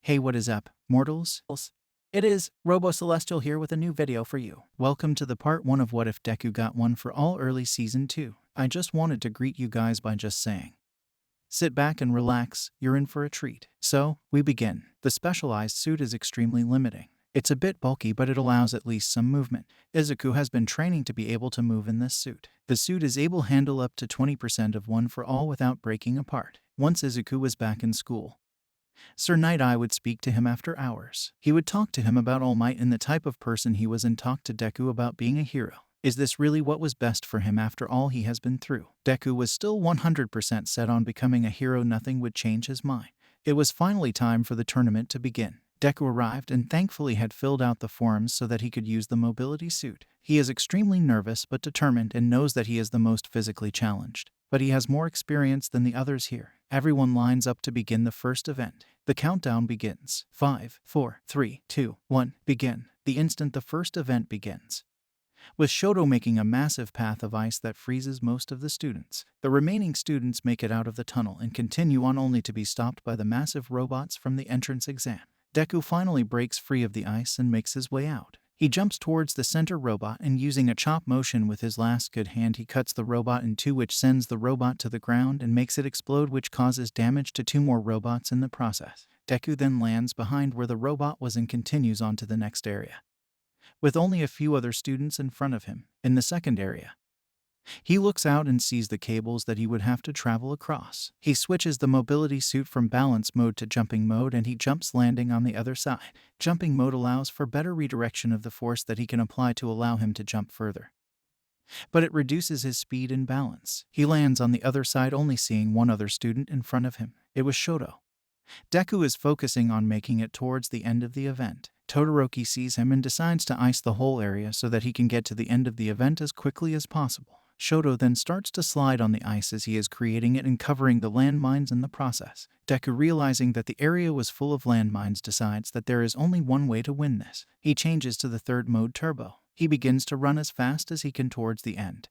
Hey, what is up, mortals? It is Robo Celestial here with a new video for you. Welcome to the part 1 of What If Deku Got One for All Early Season 2. I just wanted to greet you guys by just saying, sit back and relax, you're in for a treat. So, we begin. The specialized suit is extremely limiting. It's a bit bulky, but it allows at least some movement. Izuku has been training to be able to move in this suit. The suit is able to handle up to 20% of One for All without breaking apart. Once Izuku was back in school, Sir Night-Eye would speak to him after hours. He would talk to him about All Might and the type of person he was, and talk to Deku about being a hero. Is this really what was best for him after all he has been through? Deku was still 100% set on becoming a hero. Nothing would change his mind. It was finally time for the tournament to begin. Deku arrived and thankfully had filled out the forms so that he could use the mobility suit. He is extremely nervous but determined and knows that he is the most physically challenged. But he has more experience than the others here. Everyone lines up to begin the first event. The countdown begins. 5, 4, 3, 2, 1, begin. The instant the first event begins, with Shoto making a massive path of ice that freezes most of the students. The remaining students make it out of the tunnel and continue on, only to be stopped by the massive robots from the entrance exam. Deku finally breaks free of the ice and makes his way out. He jumps towards the center robot and, using a chop motion with his last good hand, he cuts the robot in two, which sends the robot to the ground and makes it explode, which causes damage to 2 more robots in the process. Deku then lands behind where the robot was and continues on to the next area, with only a few other students in front of him. In the second area, he looks out and sees the cables that he would have to travel across. He switches the mobility suit from balance mode to jumping mode and he jumps, landing on the other side. Jumping mode allows for better redirection of the force that he can apply to allow him to jump further, but it reduces his speed and balance. He lands on the other side, only seeing one other student in front of him. It was Shoto. Deku is focusing on making it towards the end of the event. Todoroki sees him and decides to ice the whole area so that he can get to the end of the event as quickly as possible. Shoto then starts to slide on the ice as he is creating it and covering the landmines in the process. Deku, realizing that the area was full of landmines, decides that there is only one way to win this. He changes to the third mode, Turbo. He begins to run as fast as he can towards the end.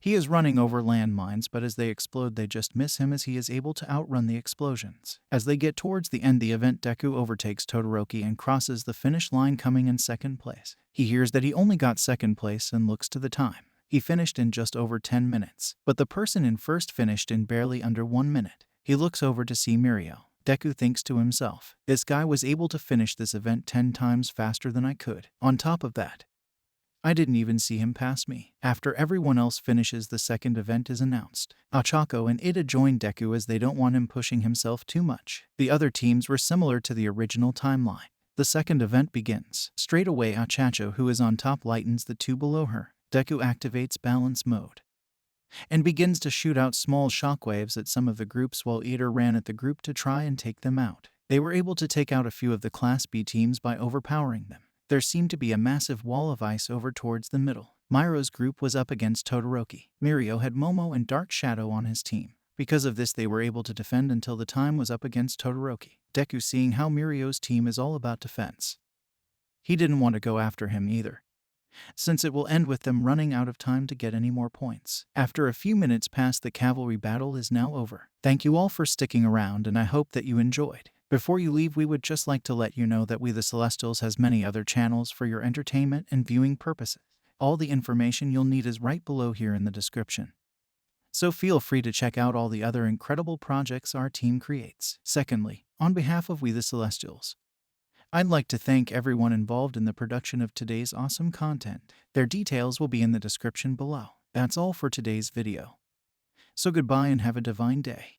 He is running over landmines, but as they explode they just miss him, as he is able to outrun the explosions. As they get towards the end of the event, Deku overtakes Todoroki and crosses the finish line, coming in second place. He hears that he only got second place and looks to the time. He finished in just over 10 minutes, but the person in first finished in barely under 1 minute. He looks over to see Mirio. Deku thinks to himself, this guy was able to finish this event 10 times faster than I could. On top of that, I didn't even see him pass me. After everyone else finishes, the second event is announced. Ochako and Ida join Deku as they don't want him pushing himself too much. The other teams were similar to the original timeline. The second event begins. Straight away, Achacho, who is on top, lightens the 2 below her. Deku activates balance mode and begins to shoot out small shockwaves at some of the groups, while Ida ran at the group to try and take them out. They were able to take out a few of the Class B teams by overpowering them. There seemed to be a massive wall of ice over towards the middle. Miro's group was up against Todoroki. Mirio had Momo and Dark Shadow on his team. Because of this, they were able to defend until the time was up against Todoroki. Deku, seeing how Mirio's team is all about defense, he didn't want to go after him either, since it will end with them running out of time to get any more points. After a few minutes pass, the cavalry battle is now over. Thank you all for sticking around, and I hope that you enjoyed. Before you leave, we would just like to let you know that We The Celestials has many other channels for your entertainment and viewing purposes. All the information you'll need is right below here in the description, so feel free to check out all the other incredible projects our team creates. Secondly, on behalf of We The Celestials, I'd like to thank everyone involved in the production of today's awesome content. Their details will be in the description below. That's all for today's video. So goodbye and have a divine day.